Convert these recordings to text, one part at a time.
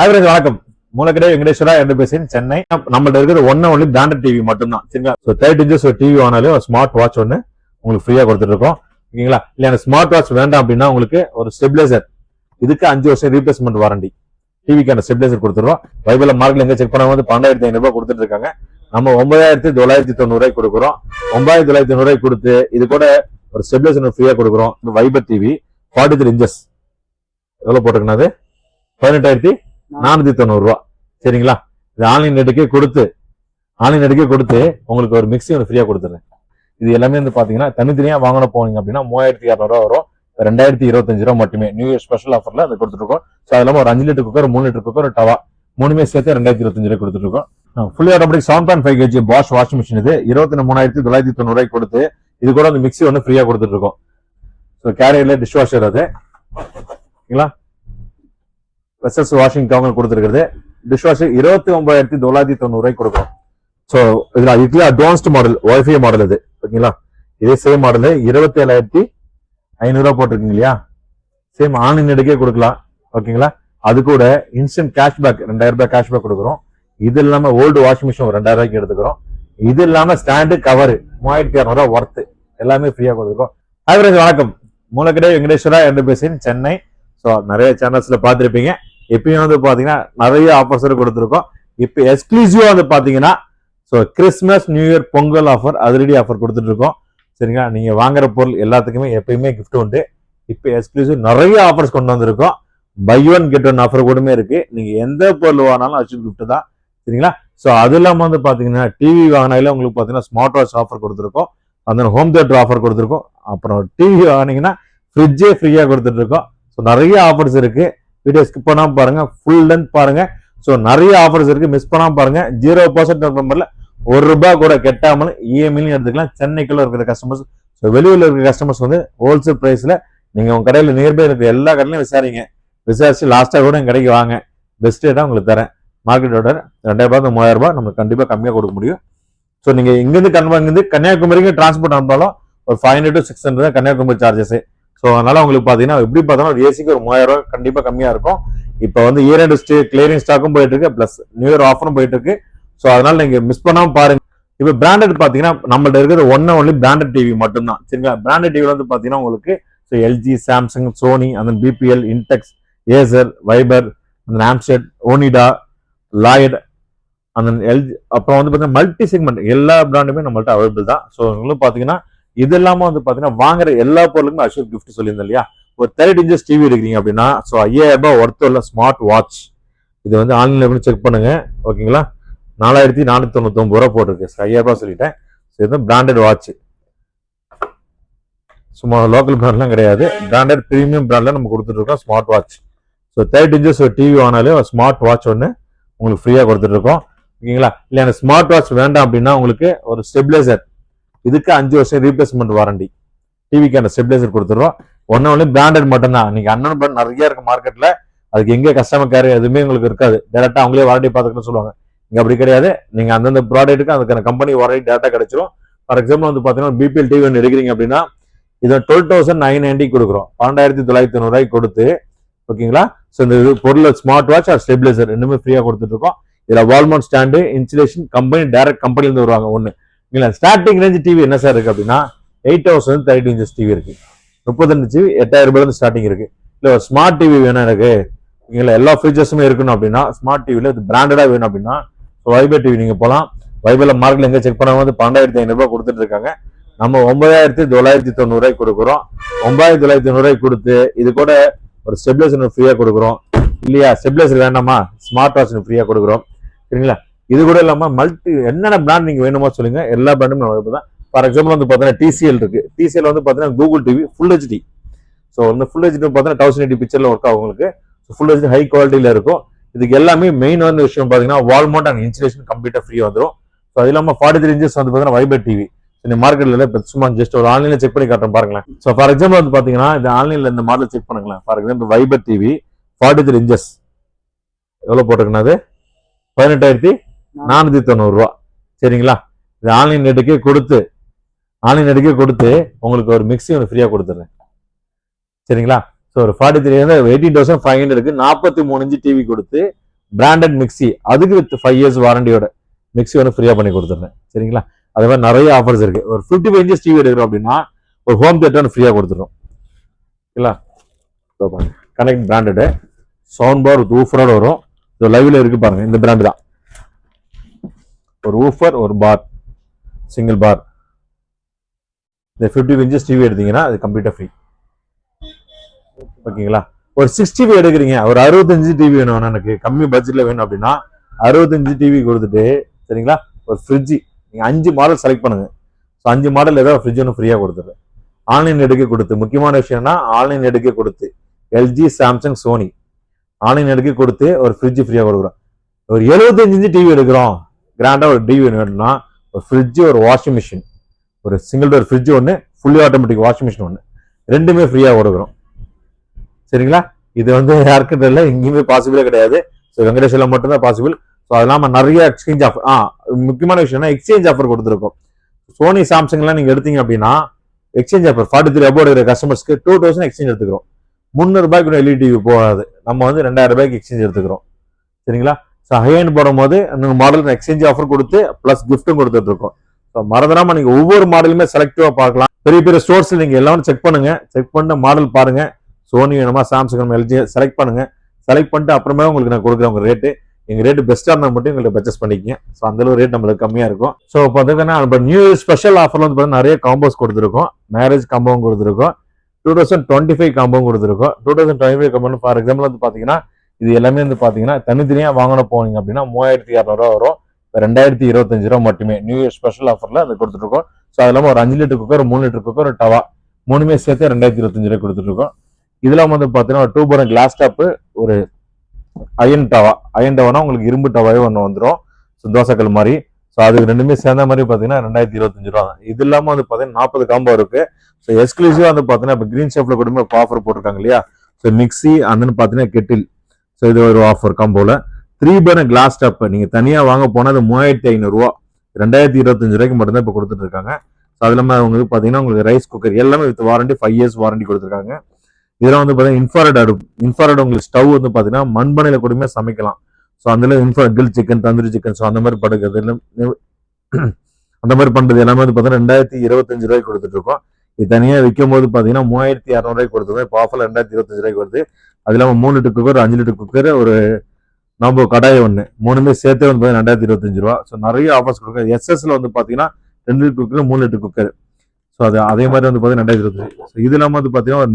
Average வணக்கம். மூலக்கடை வெங்கடேஸ்வரா என்று பேசுறேன், சென்னை. நம்மள்ட்ட இருக்கிறது ஒன்னு ஒன்லி பிராண்டட் டிவி மட்டும்தான். சரிங்களா? 30 இன்ச்சஸ் ஒரு டிவி வாங்கினாலே ஒரு ஸ்மார்ட் வாட்ச் ஒன்று உங்களுக்கு ஃப்ரீயா கொடுத்துட்டு இருக்கோம். ஓகேங்களா? இல்ல எனக்கு ஸ்மார்ட் வாட்ச் வேண்டாம் அப்படின்னா உங்களுக்கு ஒரு ஸ்டெபிலைசர், இதுக்கு 5 வருஷம் ரீப்ளேஸ்மெண்ட் வாரண்டி, டிவிக்கான ஸ்டெபிலைசர் கொடுத்துருவோம். பைபிள் மார்க்கெட் எங்க செக் பண்ண வந்து 12,500 ரூபாய் கொடுத்துட்டு இருக்காங்க. நம்ம 9,990 கொடுக்குறோம். 9,990 கொடுத்து இது கூட ஒரு ஸ்டெபிலைசர் ஃப்ரீயா கொடுக்குறோம். வைபர் டிவி 43 இன்ச்சஸ் எவ்வளவு போட்டிருக்கணும்? 18,490 ரூபா. சரிங்களா? இது ஆன்லைன் நெட்டுக்கே கொடுத்து உங்களுக்கு ஒரு மிக்சி ஒன்று ஃப்ரீயா கொடுத்துறேன். இது எல்லாமே வந்து பாத்தீங்கன்னா தனித்தனியா வாங்கின போனீங்க அப்படின்னா 3,200 ரூபா வரும். 2,025 ரூபா மட்டுமே நியூ இயர் ஸ்பெஷல் ஆஃபர்ல அதை கொடுத்துருக்கோம். ஸோ அது இல்லாம ஒரு 5 லிட்டர் குக்கர், 3 லிட்டர் குக்கர், ஒரு டவா மூணுமே சேர்த்து 2,025 ரூபாய் கொடுத்துருக்கோம். Fully automatic 7.5 kg Bosch washing machine இது 23,990 ரூபாய் கொடுத்து இது கூட அந்த மிக்சி ஒன்று ஃப்ரீயா கொடுத்துட்டு இருக்கோம். ஸோ கேரியர்ல டிஷ் வாஷர் அது. ஓகேங்களா? வெசல்ஸ் வாஷிங் டவுன் கொடுத்துருக்கிறது. டிஷ் வாஷர் 29,990 ரூபாய் கொடுக்கும். ஸோ இதுல அட்வான்ஸ்ட் மாடல் ஒய்ஃபை மாடல் இது. ஓகேங்களா? இதே சேம் மாடல் 27,500 ரூபாய் போட்டிருக்கீங்க இல்லையா? சேம் ஆன்லைன் எடுக்கே கொடுக்கலாம். ஓகேங்களா? அது கூட இன்ஸ்டன்ட் கேஷ்பேக் 2,000 ரூபாய் கேஷ்பேக் கொடுக்குறோம். இது இல்லாம ஓல்டு வாஷிங் மிஷின் 2,000 ரூபாய்க்கு எடுத்துக்கிறோம். இது இல்லாம ஸ்டாண்டு கவர் 3,200 ரூபாய் ஒர்த்து எல்லாமே ஃப்ரீயா கொடுக்குறோம். ஆவரேஜ் வணக்கம். மூலக்கடை வெங்கடேஸ்வரா என்று பேசுறேன், சென்னை. ஸோ நிறைய சேனல்ஸ்ல பார்த்துருப்பீங்க. எப்பயும் வந்து பாத்தீங்கன்னா நிறைய ஆஃபர்ஸ் கொடுத்துருக்கோம். இப்போ எக்ஸ்க்ளூசிவா வந்து பாத்தீங்கன்னா so Christmas, new year, Pongal offer, அதிரடி ஆஃபர் கொடுத்துட்டு இருக்கோம். சரிங்களா? நீங்க வாங்குற பொருள் எல்லாத்துக்குமே எப்பயுமே கிஃப்ட் உண்டு. இப்போ எக்ஸ்க்ளூசிவ் நிறைய ஆஃபர்ஸ் கொண்டு வந்திருக்கோம். Buy one get one offer கூடமே இருக்கு. நீங்க எந்த பொருள் வாங்கினாலும் அச்சு கிஃப்ட் தான். சரிங்களா? ஸோ அது இல்லாம வந்து பாத்தீங்கன்னா டிவி வாங்கினால உங்களுக்கு பாத்தீங்கன்னா ஸ்மார்ட் வாட்ச் ஆஃபர் கொடுத்துருக்கோம். அந்த ஹோம் தியேட்டர் ஆஃபர் கொடுத்துருக்கோம். அப்புறம் டிவி வாங்கினீங்கன்னா ஃப்ரிட்ஜே ஃப்ரீயா கொடுத்துட்டு இருக்கோம். ஸோ நிறைய ஆஃபர்ஸ் இருக்கு. வீடியோ ஸ்கிப் பண்ணாம பாருங்க, ஃபுல் லென்த் பாருங்க. ஸோ நிறைய ஆஃபர்ஸ் இருக்கு, மிஸ் பண்ணாம பாருங்க. 0% நம்பர்ல ₹1 கூட கெட்டாமல் இஎம்ஐலையும் எடுத்துக்கலாம். சென்னைக்குள்ள இருக்கிற கஸ்டமர்ஸ், ஸோ வெளியூர்ல இருக்கிற கஸ்டமர்ஸ் வந்து ஹோல்சேல் பிரைஸ்ல நீங்க உங்க கடையில நியர்பை இருக்கிற எல்லா கடையிலும் விசாரிச்சு லாஸ்டா கூட எங்க கடைக்கு வாங்க. பெஸ்ட் ரேட்டா உங்களுக்கு தரேன். மார்க்கெட்டோட 2,000 3,000 ரூபாய் நம்மளுக்கு கண்டிப்பா கம்மியா கொடுக்க முடியும். ஸோ நீங்க இங்கிருந்து கன்னியாகுமரிக்கு டிரான்ஸ்போர்ட் அனுப்பாலும் ஒரு 500 to 600 தான் கன்னியாகுமரி சார்ஜஸ். ஸோ அதனால உங்களுக்கு பாத்தீங்கன்னா எப்படி பார்த்தாலும் ஒரு ஏசிக்கு ஒரு 3,000 ரூபாய் கண்டிப்பா கம்மியா இருக்கும். இப்போ வந்து இயர் எண்ட் கிளியரிங் ஸ்டாக்கும் போயிட்டு இருக்கு, பிளஸ் நியூ இயர் ஆஃபரும் போயிட்டு இருக்கு. ஸோ அதனால நீங்க மிஸ் பண்ணாம பாருங்க. இப்போ பிராண்டட் பாத்தீங்கன்னா நம்மள்ட்ட இருக்கிறது ஒன்லி பிராண்டட் டிவி மட்டும்தான். சரிங்களா? பிராண்டட் டிவில வந்து பாத்தீங்கன்னா உங்களுக்கு எல்ஜி, சாம்சங், சோனி, அந்த பிபிஎல், இன்டெக்ஸ், ஏசர், வைபர், அந்த ஆம்ஸ்டெட், ஓனிடா, லாய்ட், அந்த எல்ஜி, அப்புறம் வந்து பாத்தீங்கன்னா மல்டி செக்மெண்ட் எல்லா பிராண்டுமே நம்மள்ட்ட அவைலபிள் தான். ஸோ உங்களுக்கு பாத்தீங்கன்னா இது இல்லாம வந்து பாத்தீங்கன்னா வாங்குற எல்லா பொருளுக்குமே அஷூர் கிஃப்ட் சொல்லியிருந்தேன் இல்லையா? ஒரு 30 இன்ச்சஸ் டிவி எடுக்கிறீங்க அப்படின்னா ஸோ 5,000 ரூபாய் ஒர்த்து உள்ள ஸ்மார்ட் வாட்ச். இது வந்து ஆன்லைன்ல செக் பண்ணுங்க. ஓகேங்களா? 4,499 ரூபாய் போட்டிருக்கு. 5,000 ரூபாய் சொல்லிட்டேன். இது பிராண்டட் வாட்ச், சும்மா லோக்கல் பிராண்ட்லாம் கிடையாது. பிராண்டட் பிரீமியம் பிராண்ட்ல நம்ம கொடுத்துட்டு இருக்கோம் ஸ்மார்ட் வாட்ச். ஸோ 30 இன்ச்சஸ் ஒரு டிவி வாங்கினாலே ஒரு ஸ்மார்ட் வாட்ச் ஒன்று உங்களுக்கு ஃப்ரீயா கொடுத்துட்டு இருக்கோம். ஓகேங்களா? இல்ல எனக்கு ஸ்மார்ட் வாட்ச் வேண்டாம் அப்படின்னா உங்களுக்கு ஒரு ஸ்டெபிலைசர், இதுக்கு 5 வருஷம் ரீப்ளேஸ்மெண்ட் வாரண்டி, டிவிக்கான ஸ்டெபிலைசர் கொடுத்துருவோம். ஒன்னு பிராண்டட் மட்டும்தான். நீங்க அண்ணன் பிராண்ட் நிறைய இருக்கு மார்க்கெட்ல, அதுக்கு எங்க கஸ்டமர் கேர் எதுவுமே உங்களுக்கு இருக்காது. டேரக்டா அவங்களே வாரண்டி பார்த்துக்கணும்னு சொல்லுவாங்க. இங்க அப்படி கிடையாது. நீங்க அந்தந்த ப்ராடக்ட்டுக்கு அதுக்கான கம்பெனி வாரண்டி டேரக்டா கிடைச்சிரும். ஃபார் எக்ஸாம்பிள் வந்து பாத்தீங்கன்னா பிபிஎல் டிவி ஒன்று எடுக்கிறீங்க அப்படின்னா இதை 12,990 கொடுக்குறோம். 12,990 ரூபாய் கொடுத்து. ஓகேங்களா? ஸோ இந்த பொருள் ஸ்மார்ட் வாட்ச் ஆர் ஸ்டெபிலைசர் ரெண்டுமே ஃப்ரீயா கொடுத்துட்டு இருக்கோம். இதுல Walmart stand, insulation, company direct கம்பெனில இருந்து வருவாங்க ஒண்ணு. ஸ்டார்டிங் ரேஞ்ச் டிவி என்ன சார் இருக்கு அப்படின்னா 8,000 30 இன்ச்சஸ் டிவி இருக்கு. 32 டிவி 8,000 ரூபாய் ஸ்டார்டிங் இருக்கு. இல்ல ஒரு ஸ்மார்ட் டிவி வேணும் எனக்கு, எல்லா ஃபீச்சர்ஸுமே இருக்கணும் அப்படின்னா ஸ்மார்ட் டிவில பிராண்டடா வேணும் அப்படின்னா வைபர் டிவி நீங்க போலாம். வைபர்ல மார்க்கெட்ல எங்க செக் பண்ண வந்து 12,500 ரூபாய் கொடுத்துட்டு இருக்காங்க. நம்ம 9,990 ரூபாய் கொடுக்குறோம். 9,990 ரூபாய் கொடுத்து இது கூட ஒரு ஸ்டெபிலைசர் ஃப்ரீயா கொடுக்குறோம். இல்லையா? ஸ்டெபிலைசர் வேண்டாமா, ஸ்மார்ட் வாட்ச் ஃப்ரீயா கொடுக்குறோம். சரிங்களா? இது கூட இல்லாம மல்டி என்னென்ன பிராண்ட் நீங்க வேணுமோ சொல்லுங்க, எல்லா பிராண்டுமே தான். ஃபார் எக்ஸாம்பிள் வந்து பாத்தீங்கன்னா டிசிஎல் இருக்கு. டிசிஎல் வந்து பாத்தீங்கன்னா Google TV full HD. So வந்து ஃபுல் ஹெச்டி பாத்தீங்கன்னா 1080 பிக்சர்ல ஒர்க் ஆகும் உங்களுக்கு. ஃபுல் ஹெச்டி ஹை குவாலிட்டியில இருக்கும். இதுக்கு எல்லாமே மெயின் வந்து விஷயம் பாத்தீங்கன்னா வால்மார்ட் அண்ட் இன்சுலேஷன் கம்ப்ளீட்டா ஃப்ரீ வந்துடும். ஸோ அது இல்லாம 43 இன்ச்சஸ் வந்து பாத்தீங்கன்னா வைபர் டிவி மார்க்கெட்ல சும்மா ஜஸ்ட் ஒரு ஆன்லைன்ல செக் பண்ணி காட்டுறேன் பாருங்களேன். ஸோ ஃபார் எக்ஸாம்பிள் வந்து பாத்தீங்கன்னா இந்த ஆன்லைன்ல இந்த மாடல் செக் பண்ணுங்களேன். For example wiper TV 43 inches எவ்வளவு போட்டிருக்குன்னா 18,490 ரூபாய். சரிங்களா? இது ஆன்லைன் நெட்டுக்கே கொடுத்து உங்களுக்கு ஒரு மிக்சி ஒன்று ஃப்ரீயா கொடுத்துறேன். சரிங்களா? ஸோ ஒரு 43 18,500 43 இன்ச்சு டிவி கொடுத்து பிராண்டட் மிக்சி அதுக்கு வித் 5 years வாரண்டியோட மிக்சி வந்து ஃப்ரீயா பண்ணி கொடுத்துருந்தேன். சரிங்களா? அது மாதிரி நிறைய ஆஃபர்ஸ் இருக்கு. ஒரு 55 inches டிவி எடுக்கிறோம் அப்படின்னா ஒரு ஹோம் தியேட்டர் ஃப்ரீயா கொடுத்துரும். கனெக்ட் பிராண்டடு சவுண்ட் பார் ஊஃபரோட வரும். லைவ்ல இருக்கு பாருங்க, இந்த பிராண்ட் தான். ஒரு ஊஃபர், ஒரு பார், சிங்கிள் பார். இந்த 55 inches டிவி எடுத்தீங்கன்னா அது கம்ப்ளீட்டா ஃப்ரீ. ஓகேங்களா? ஒரு 60 எடுக்கிறீங்க, ஒரு 65 டிவி வேணும் எனக்கு, கம்மி பட்ஜெட்ல வேணும் அப்படின்னா 65 டிவி கொடுத்துட்டு, சரிங்களா, ஒரு ஃப்ரிட்ஜ் நீங்க 5 மாடல் செலக்ட் பண்ணுங்க. 5 மாடல் ஏதாவது ஃப்ரிட்ஜ் ஒன்று ஃப்ரீயா கொடுத்துரு. ஆன்லைன் எடுக்க கொடுத்து, முக்கியமான விஷயம்னா ஆன்லைன் எடுக்க கொடுத்து எல்ஜி, சாம்சங், சோனி ஆன்லைன் எடுக்க கொடுத்து ஒரு ஃப்ரிட்ஜ் ஃப்ரீயா கொடுக்குறோம். ஒரு 75 inch டிவி எடுக்கிறோம், கிராண்டா ஒரு டிவி வேணும்னா ஒரு ஃப்ரிட்ஜ், ஒரு வாஷிங் மிஷின், ஒரு சிங்கிள் டோர் ஃப்ரிட்ஜ் ஒன்று, ஃபுல்லி ஆட்டோமேட்டிக் வாஷிங் மிஷின் ஒன்று, ரெண்டுமே ஃப்ரீயா கொடுக்குறோம். சரிங்களா? இது வந்து யாருக்கிட்ட இல்லை, எங்கேயுமே பாசிபிளே கிடையாது. ஸோ வெங்கடேஸ்வரில் மட்டும்தான் பாசிபிள். ஸோ அது இல்லாமல் நிறைய எக்ஸ்சேஞ்ச் ஆஃபர், முக்கியமான விஷயம்னா எக்ஸ்சேஞ்ச் ஆஃபர் கொடுத்துருக்கோம். சோனி, சாம்சங்லாம் நீங்க எடுத்தீங்க அப்படின்னா எக்ஸ்சேஞ்ச் ஆஃபர் 43 above இருக்கிற கஸ்டமர்ஸ்க்கு 2000 எக்ஸ்சேஞ்ச் எடுத்துக்கிறோம். 300 ரூபாய்க்கு எல்இடி டிவி போகாது, நம்ம வந்து 2000 ரூபாய்க்கு எக்ஸ்சேஞ்ச் எடுத்துக்கிறோம். சரிங்களா? ஸோ ஹையன் போடும்போது மாடல் எக்ஸ்சேஞ்ச் ஆஃபர் கொடுத்து பிளஸ் கிஃப்ட்டும் கொடுத்துட்டு இருக்கோம். ஸோ மறந்துடாம நீங்க ஒவ்வொரு மாடலுமே செலக்டிவா பார்க்கலாம். பெரிய பெரிய ஸ்டோர்ஸ்ல நீங்க எல்லாரும் செக் பண்ணுங்க, செக் பண்ணிட்டு மாடல் பாருங்க. சோனி வேணுமா, சாம்சங் வேணுமா, எல்ஜி செலக்ட் பண்ணுங்க. செலக்ட் பண்ணிட்டு அப்புறமே உங்களுக்கு நான் கொடுக்குறேன் உங்க ரேட்டு. எங்க ரேட்டு பெஸ்டா இருந்தால் மட்டும் எங்களுக்கு பர்ச்சேஸ் பண்ணிக்கங்க. ஸோ அந்த அளவு ரேட் நம்மளுக்கு கம்மியா இருக்கும். ஸோ பார்த்தீங்கன்னா நம்ம நியூ இயர் ஸ்பெஷல் ஆஃபர்ல வந்து பார்த்தீங்கன்னா நிறைய காம்போஸ் கொடுத்துருக்கோம். மேரேஜ் காம்போவும் கொடுத்துருக்கோம், 2025 காம்போவும் கொடுத்துருக்கோம். 2025 காம்போ ஃபார் எக்ஸாம்பிள் வந்து பாத்தீங்கன்னா இது எல்லாமே வந்து பாத்தீங்கன்னா தனித்தனியா வாங்கணும் போனீங்க அப்படின்னா 3200 ரூபா வரும். 2025 ரூபா மட்டுமே நியூ இயர் ஸ்பெஷல் ஆஃபர்ல அது கொடுத்துருக்கோம். ஸோ அது இல்லாமல் ஒரு 5 லிட்டர் குக்கர், 3 லிட்டர் குக்கர், ஒரு டவா, மூணுமே சேர்த்து 2025 ரூபாய் கொடுத்துருக்கோம். இதெல்லாம் வந்து பாத்தீங்கன்னா 2 பர்னர் கிளாஸ் டாப், ஒரு அயன் டவானா உங்களுக்கு இரும்பு டவாவே ஒன்று வந்துடும். ஸோ தோசைக்கல் மாதிரி. ஸோ அதுக்கு ரெண்டுமே சேர்ந்த மாதிரி பார்த்தீங்கன்னா 2025 ரூபா தான். இது இல்லாமல் வந்து பார்த்தீங்கன்னா 40 காம்போ இருக்கு. ஸோ எக்ஸ்க்ளூசிவா வந்து பார்த்தீங்கன்னா இப்போ கிரீன் ஷேப்ல கூட இப்போ ஆஃபர் போட்டிருக்காங்க இல்லையா? ஸோ மிக்சி அந்தன்னு பார்த்தீங்கன்னா கெட்டில். ஸோ இது ஒரு ஆஃபர் காம்போல 3 பர்னர் கிளாஸ் டாப் நீங்க தனியா வாங்க போனா அது 3500 ரூபா, 2025 ரூபாய்க்கு மட்டும்தான் இப்போ கொடுத்துட்டு இருக்காங்க. ஸோ அது இல்லாமல் உங்களுக்கு பார்த்தீங்கன்னா உங்களுக்கு ரைஸ் குக்கர் எல்லாமே வித் வாரண்டி 5 years வாரண்டி கொடுத்துருக்காங்க. இதெல்லாம் வந்து பார்த்தீங்கன்னா இன்ஃப்ராரெட் அடுப்பு, இன்ஃப்ராரெட் உங்களுக்கு ஸ்டவ் வந்து பார்த்தீங்கன்னா மண்பானையில கூடமே சமைக்கலாம். ஸோ அந்த infrared grill chicken, tandoori chicken, so அந்த மாதிரி படுக்கிறது அந்த மாதிரி பண்றது எல்லாமே வந்து பார்த்தீங்கன்னா 2025 ரூபாய்க்கு கொடுத்துட்டு இருக்கோம். இது தனியாக விற்கும் போது பார்த்தீங்கன்னா 3600 ரூபாய்க்கு கொடுத்துருக்கோம். இப்போ ஆஃபர்ல 2025 ரூபாய்க்கு வருது. அது இல்லாமல் 3 லிட்டர் குக்கர், 5 லிட்டர் குக்கர், ஒரு நம்ம கடாய் ஒன்று, மூணுமே சேர்த்து வந்து 2025 ரூபா. ஸோ நிறைய ஆஃபர்ஸ் கொடுக்குறோம். எஸ்எஸ்ல வந்து பார்த்தீங்கன்னா 2 litre cooker, 3 litre cooker. So அது அதே மாதிரி வந்து பார்த்தீங்கன்னா 2025. ஸோ இது இல்லாமல் வந்து பார்த்தீங்கன்னா ஒரு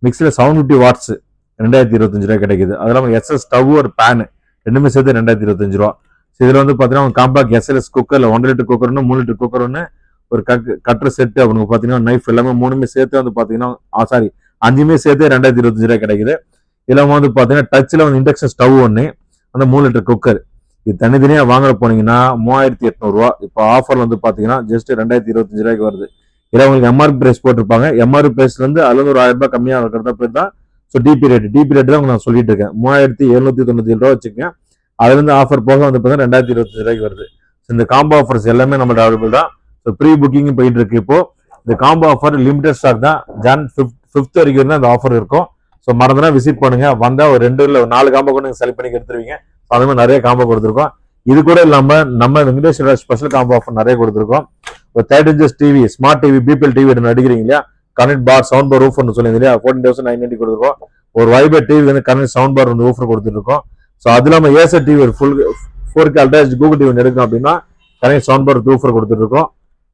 மிக்சியில் 750 வாட்ஸ் 2025 ரூபாய் கிடைக்குது. அது இல்லாமல் எஸ்எஸ் ஸ்டவ், ஒரு பேனு, ரெண்டுமே சேர்த்து 2025 ரூபா. ஸோ இதில் வந்து பார்த்தீங்கன்னா காம்பாக்ட் எஸ்எல்எஸ் குக்கர்ல 1 லிட்டர் குக்கர் ஒன்று, 3 லிட்டர் குக்கர் ஒன்று, ஒரு கட்டர் செட்டு அப்படின்னு பார்த்தீங்கன்னா நைஃப் எல்லாமே மூணுமே சேர்த்து வந்து பார்த்தீங்கன்னா அஞ்சுமே சேர்த்து 2025 ரூபாய் கிடைக்குது. இல்லாம வந்து பார்த்தீங்கன்னா டச்சில் வந்து இண்டக்ஷன் ஸ்டவ் ஒன்று, அந்த 3 லிட்டர் குக்கர். இது தனித்தனியாக வாங்க போனீங்கன்னா 3800 ரூபா. இப்போ ஆஃபர் வந்து பார்த்தீங்கன்னா ஜஸ்ட் 2025 ரூபாய்க்கு வருது. இதில் உங்களுக்கு எம்ஆர்பி பிரைஸ் போட்டிருப்பாங்க. எம்ஆர்பி பிரைஸ்ல இருந்து அதுல ஒரு 1000 ரூபாய் கம்மியாக இருக்கிறதா பேர் தான். ஸோ டிபி ரேட் தான் நான் சொல்லிட்டு இருக்கேன். 3797 ரூபா வச்சுக்கோங்க. அதுல இருந்து ஆஃபர் போக வந்து பார்த்தீங்கன்னா 2025 ரூபாய்க்கு வருது. இந்த காம்போ ஆஃபர்ஸ் எல்லாமே நம்மளோட அவைலபிள் தான். ஸோ ப்ரீ புக்கிங் போயிட்டு இருக்கு. இப்போ இந்த காம்போ ஆஃபர் லிமிடெட் ஸ்டாக் தான். ஜான் 5th வரைக்கும் தான் இந்த ஆஃபர் இருக்கும். ஸோ மறந்துனா விசிட் பண்ணுங்க. வந்தா ஒரு 2 இல்லை 4 காம்போ கூட நீங்க செலக்ட் பண்ணி எடுத்துருவீங்க. அது மாதிரி நிறைய காம்போ கொடுத்துருக்கோம். இது கூட இல்லாம நம்ம வெங்கடேஸ்வர ஸ்பெஷல் காம்போ ஆஃபர் நிறைய கொடுத்துருக்கோம். ஒரு 30 inches TV, smart TV, BPL TV அடிக்கிறீங்க இல்லையா, கனெக்ட் பார், சவுண்ட் பார், ஊஃபர்னு சொல்லுங்க இல்லையா, 14,990 கொடுத்துருக்கோம். ஒரு வைபர் டிவி வந்து கனெக்ட் சவுண்ட் பார் வந்து ஊஃபர் கொடுத்துருக்கோம். ஸோ அது இல்லாம ஏசர் டிவி ஒரு ஃபுல் 4K அல்ட்ராஸ் கூகுள் டிவி எடுக்கணும் அப்படின்னா கனெக்ட் சவுண்ட் பார் ஊஃபர் கொடுத்துருக்கோம்.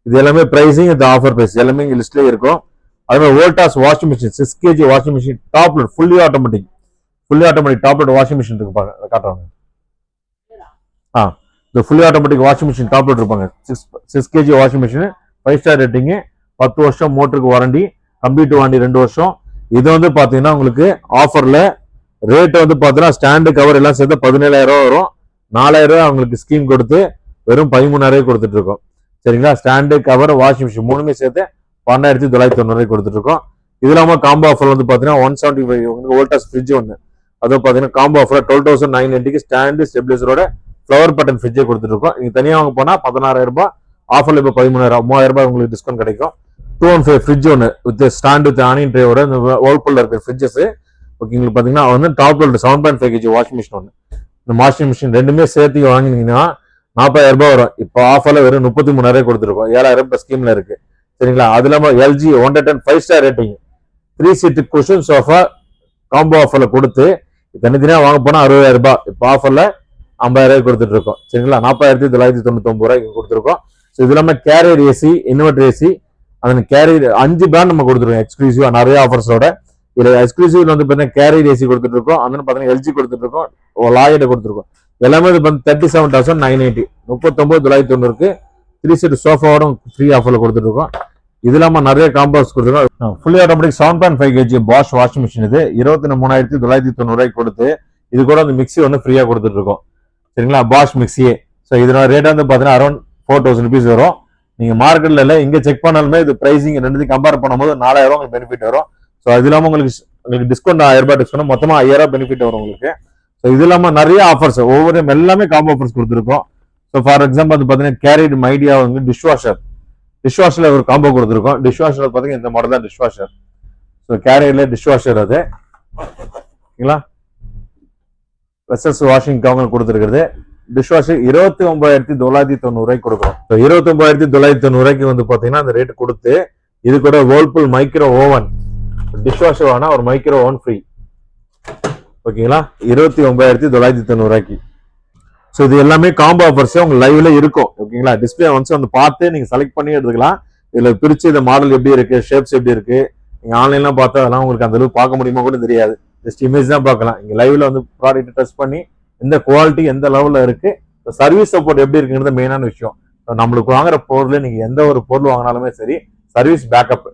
இது எல்லாமே பிரைசிங், இந்த ஆஃபர் பிரைஸ் எல்லாமே இங்க லிஸ்ட்லயே இருக்கும். அது மாதிரி Voltas washing machine 6 kg washing machine top load, fully automatic top load washing machine இருக்கு பாருங்க, காட்டுறாங்க. இந்த fully automatic washing machine top load இருப்பாங்க. 6 kg washing machine, 5 star rating, 10 வருஷம் மோட்டருக்கு வாரண்டி, கம்ப்ளீட் வாரண்டி 2 வருஷம். இது வந்து பாத்தீங்கன்னா உங்களுக்கு ஆஃபர்ல ரேட் வந்து பாத்தீங்கன்னா ஸ்டாண்டு கவர் எல்லாம் சேர்த்து 17,000 ரூபா வரும். 4,000 ரூபாய் அவங்களுக்கு ஸ்கீம் கொடுத்து வெறும் 13,000 கொடுத்துட்டு இருக்கோம். சரிங்களா? ஸ்டாண்டு கவர் வாஷிங் மிஷின் மூணுமே சேர்த்து 12,990 கொடுத்துட்டு இருக்கோம். இது இல்லாம காம்போ ஆஃபர் வந்து பாத்தீங்கன்னா 175 வோல்டாஸ் ஃப்ரிட்ஜ் ஒன்று, அதுவும் பாத்தீங்கன்னா காம்போ ஆஃபர் 12,990 ஸ்டாண்டு ஸ்டெபிலைசரோட ஃபிளவர் பட்டன் ஃப்ரிட்ஜே கொடுத்துட்டு இருக்கோம். நீங்க தனியாக வாங்க போனா 16,000 ரூபாய், ஆஃபர்ல இப்போ 13,000, 3,000 ரூபாய் உங்களுக்கு டிஸ்கவுண்ட் கிடைக்கும். 215 ஃப்ரிட்ஜ் ஒன்று வித் ஸ்டாண்ட் வித் ஆனியன் ட்ரேவோட இந்த வேர்ல்பூல்ல இருக்கிற ஃப்ரிட்ஜஸ். ஓகே, உங்களுக்கு பாத்தீங்கன்னா வந்து top load 7.5 kg washing machine ஒன்று, இந்த வாஷிங் மிஷின் ரெண்டுமே சேர்த்து வாங்கினீங்கன்னா 40,000 ரூபாய் வரும். இப்போ ஆஃபர்ல வெறும் 33,000 கொடுத்துருக்கோம். 7,000 இப்போ ஸ்கீம்ல இருக்கு. சரிங்களா? அது இல்லாமல் LG 110 5 star rating 3 seat cushion sofa combo ஆஃபர்ல கொடுத்து தனித்தனியா வாங்க போனா 60,000 ரூபாய். இப்போ ஆஃபர்ல 50,000 கொடுத்துட்டு இருக்கோம். சரிங்களா? 40,999 ரூபாய்க்கு கொடுத்துருக்கோம். ஸோ இது இல்லாமல் கேரியர் ஏசி, இன்வெர்டர் ஏசி, அந்த கேரியர் 5 பிராண்ட் நம்ம கொடுத்துருக்கோம் எக்ஸ்க்ளூசிவா நிறைய ஆஃபர்ஸோட. இதுல எக்ஸ்க்ளூசிவ் வந்து பாத்தீங்கன்னா கேரியர் ஏசி கொடுத்துட்டு இருக்கோம். அந்த பாத்தீங்கன்னா எல்ஜி கொடுத்துட்டு இருக்கோம், லாயட் கொடுத்துருக்கோம். எல்லாமே இது வந்து 37,980 39,990 3 சீட் சோஃபாவோட ஃப்ரீ ஆஃபர்ல கொடுத்துட்டு இருக்கோம். இது இல்லாம நிறைய காம்போஸ் கொடுத்துருக்கோம். Fully automatic 7.5 kg Bosch washing machine இது 23,990 ரூபாய்க்கு கொடுத்து இது கூட அந்த மிக்சி ஒன்று ஃப்ரீயா கொடுத்துட்டு இருக்கோம். சரிங்களா? பாஷ் மிக்சியே. ஸோ இதோட ரேட் வந்து பாத்தீங்கன்னா அரௌண்ட் 4,000 rupees வரும். நீங்க மார்க்கெட்ல இல்ல இங்க செக் பண்ணாலுமே இது பிரைசிங் ரெண்டுத்தையும் கம்பேர் பண்ணும்போது 4,000 உங்களுக்கு பெனிஃபிட் வரும். ஸோ அது இல்லாம உங்களுக்கு டிஸ்கவுண்ட் 1,000 ரூபாய் டிஸ்கவுண்ட் மொத்தமா 5,000 பெனிஃபிட் வரும் உங்களுக்கு. ஸோ இது இல்லாம நிறைய ஆஃபர்ஸ் ஒவ்வொரு எல்லாமே காம்போ ஆஃபர்ஸ் கொடுத்துருக்கோம். ஸோ ஃபார் எக்ஸாம்பிள் வந்து பாத்தீங்கன்னா கேரிட் மைடியா வந்து டிஷ்வாஷர்ல ஒரு காம்போ கொடுத்துருக்கோம். டிஷ்வாஷர் பாத்தீங்கன்னா இந்த மாடல் தான் டிஷ்வாஷர். ஸோ கேரியர்ல டிஷ்வாஷர் அது ஓகேங்களா? வெசல்ஸ் வாஷிங் அவங்க கொடுத்துருக்கிறது. டிஷ்வாஷர் 29,990 ரூபாய்க்கு கொடுக்குறோம். 29,990 ரூபாய்க்கு வந்து பாத்தீங்கன்னா அந்த ரேட் கொடுத்து இது கூட வேர்ல்பூல் மைக்ரோ ஓவன் டிஷ்வாஷர் வேணா ஒரு மைக்ரோ ஓவன் ஃப்ரீ. ஓகேங்களா? 29,990 ரூபாய்க்கு. ஸோ இது எல்லாமே காம்போ ஆஃபர்ஸ் உங்க லைவ்ல இருக்கும். ஓகேங்களா? டிஸ்பிளே ஒன்ஸ் வந்து பார்த்து நீங்க செலக்ட் பண்ணி எடுத்துக்கலாம். இதுல பிரிச்சு இந்த மாடல் எப்படி இருக்கு, ஷேப்ஸ் எப்படி இருக்கு, நீங்க ஆன்லைன்லாம் பார்த்தா அதெல்லாம் உங்களுக்கு அந்த அளவுக்கு பார்க்க முடியுமா கூட தெரியாது. ஜஸ்ட் இமேஜ் தான் பார்க்கலாம். இங்க லைவ்ல வந்து ப்ராடக்ட் டெஸ்ட் பண்ணி எந்த குவாலிட்டி எந்த லெவல்ல இருக்கு, சர்வீஸ் சப்போர்ட் எப்படி இருக்குங்கிறது மெயினான விஷயம். நம்மளுக்கு வாங்குற பொருள் நீங்க எந்த ஒரு பொருள் வாங்கினாலுமே சரி, சர்வீஸ் பேக்கப்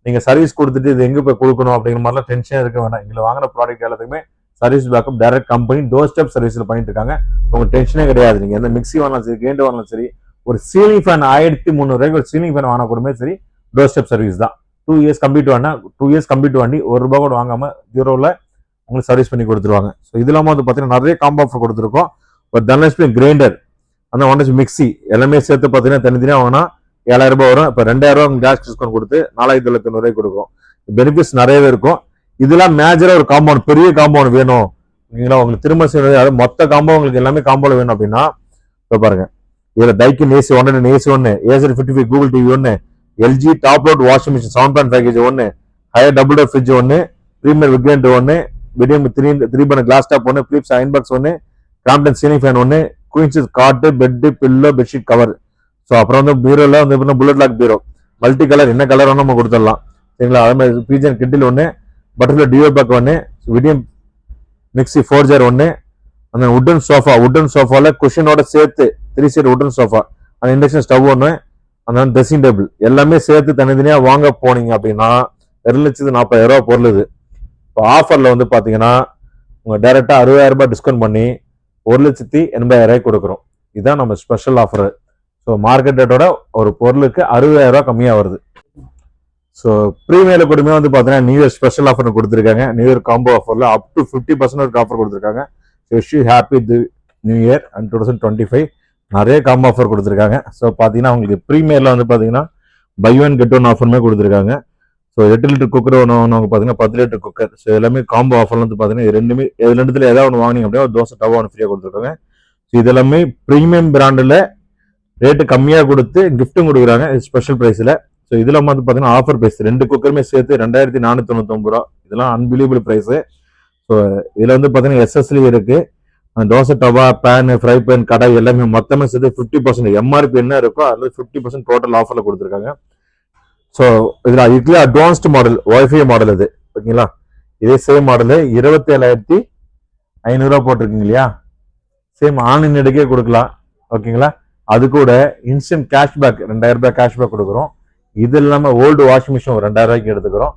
நீங்க சர்வீஸ் கொடுத்துட்டு இது எங்க போய் கொடுக்கணும் அப்படிங்கிற மாதிரிலாம் டென்ஷன் இருக்க வேணாம். இங்க வாங்குற ப்ராடக்ட் எல்லாத்துக்குமே service backup direct company door step சர்வீஸ்ல பண்ணிட்டு இருக்காங்க. உங்களுக்கு டென்ஷனே கிடையாது. நீங்க எந்த மிக்சி வாங்கினாலும் சரி, கிரைண்டர் வாங்கினாலும் சரி, ஒரு சீலிங் ஃபேன் 1,300 ரூபாய்க்கு ஒரு சீலிங் ஃபேன் வாங்க கூடமே சரி, டோர் ஸ்டெப் சர்வீஸ் தான். 2 இயர்ஸ் கம்ப்ளீட் வாங்கினா 2 இயர்ஸ் கம்ப்ளீட் வாங்கி 1 ரூபாய் கூட வாங்காம 0ல உங்களுக்கு சர்வீஸ் பண்ணி கொடுத்துருவாங்க. ஸோ இது இல்லாம வந்து பாத்தீங்கன்னா நிறைய காம்போ ஆஃபர் கொடுத்துருக்கோம். ஒரு தனலட்சுமி கிரைண்டர், அந்த ஒன் மிக்சி எல்லாமே சேர்த்து பாத்தீங்கன்னா தனித்தனியா வாங்கினா 7,000 ரூபாய் வரும். இப்போ 2,000 ரூபாய் கேஷ் டிஸ்கவுண்ட் கொடுத்து 4,990 ரூபாய்க்கு கொடுக்கும். பெனிஃபிட்ஸ் நிறையவே இருக்கும். இதெல்லாம் மேஜரா ஒரு காம்பவுண்ட், பெரிய காம்பவுண்ட் வேணும் ஓகேங்களா? உங்களுக்கு திரும்ப செய்யறது மொத்த காம்போ உங்களுக்கு எல்லாமே காம்போல வேணும் அப்படின்னா இப்போ பாருங்க, இதுல டைக்கின் ஏசி 110 ஏசி ஒன்று, ஏசர் 55 கூகுள் டிவி ஒன்று, LG top load washing machine 7.5 kg ஒன்று, ஹையர் டபுள் டோர் ஃப்ரிட்ஜ் ஒன்று, பிரீமியர் விக்ரண்ட் ஒன்று, மீடியம் 3 பர்னர் கிளாஸ் டாப் ஒன்று, பிலிப்ஸ் அயன் பாக்ஸ் ஒன்று, கிராம்டன் சீலிங் ஃபேன் ஒன்று, queen's cot, bed, pillow, bedsheet cover. So அப்புறம் வந்து பீரோல வந்து புல்லட் லாக் பீரோ மல்டி கலர், என்ன கலர் வேணும் நம்ம கொடுத்துடலாம். சரிங்களா? அதே மாதிரி பீஜன் கிட்டில் ஒன்று, பட்டர்ஃப்ளை டியோ பேக் ஒன்று, விடியம் மிக்சி 4 ஜார் ஒன்று, அந்த உட்டன் சோஃபால குஷனோட சேர்த்து 3 சீட் உட்டன் சோஃபா, அந்த இண்டக்ஷன் ஸ்டவ் ஒன்று, அந்த ட்ரெஸ்ஸிங் டேபிள் எல்லாமே சேர்த்து தனித்தனியா வாங்க போனீங்க அப்படின்னா 2,40,000 ரூபாய் பொருள் இது. இப்போ ஆஃபர்ல வந்து பாத்தீங்கன்னா உங்க டைரக்டா 60,000 ரூபாய் டிஸ்கவுண்ட் பண்ணி 1,80,000 ரூபாய் கொடுக்குறோம். இதுதான் நம்ம ஸ்பெஷல் ஆஃபர். ஸோ மார்க்கெட் ரேட்டோட ஒரு பொருளுக்கு 60,000 ரூபாய் கம்மியா வருது. ஸோ ப்ரீமியர்ல கூடமே வந்து பாத்தீங்கன்னா நியூ இயர் ஸ்பெஷல் ஆஃபர் கொடுத்துருக்காங்க. நியூ இயர் காம்போ ஆஃபர்ல அப் டு 50% ஆஃபர் கொடுத்துருக்காங்க. Wish you happy new year and 2025. நிறைய காம்போ ஆஃபர் கொடுத்துருக்காங்க. ஸோ பாத்தீங்கன்னா உங்களுக்கு ப்ரீமியர்ல வந்து பாத்தீங்கன்னா பை ஒன் கெட் ஒன் ஆஃபருமே கொடுத்துருக்காங்க. ஸோ 8 லிட்டர் குக்கர் ஒன்று பார்த்தீங்கன்னா 10 லிட்டர் குக்கர். ஸோ எல்லாமே காம்போ ஆஃபர்ல வந்து பாத்தீங்கன்னா ரெண்டுத்துல ஏதாவது ஒன்று வாங்கினீங்க அப்படின்னா ஒரு தோசை டவா ஒன்று ஃப்ரீயா கொடுத்துருக்காங்க. ஸோ இது எல்லாமே ப்ரீமியம் பிராண்டில் ரேட்டு கம்மியாக கொடுத்து கிஃப்ட்டும் கொடுக்குறாங்க ஸ்பெஷல் ப்ரைஸில். ஸோ இதில் வந்து பார்த்தீங்கன்னா ஆஃபர் ப்ரைஸ் 2 குக்கருமே சேர்த்து 2,499 ரூபா. இதெல்லாம் அன்பிலீவபிள் ப்ரைஸு. ஸோ இதில் வந்து பார்த்தீங்கன்னா எஸ்எஸ்லி இருக்கு, அந்த dosa tawa, pan, fry pan, kadai எல்லாமே மொத்தமே சேர்த்து 50% எம்ஆர்பி என்ன இருக்கோ அதில் 50% டோட்டல் ஆஃபரில் கொடுத்துருக்காங்க. ஸோ இதில் idli advanced model wifi model இது ஓகேங்களா? இதே சேம் மாடலு 27,500 ரூபா போட்டிருக்கீங்க இல்லையா? சேம் ஆன்லைன் எடுக்கே கொடுக்கலாம் ஓகேங்களா? அது கூட இன்ஸ்டன்ட் கேஷ்பேக் 2,000 ரூபாய் கேஷ்பேக் கொடுக்குறோம். இது இல்லாம ஓல்டு வாஷிங் மிஷின் 2,000 ரூபாய்க்கு எடுத்துக்கிறோம்.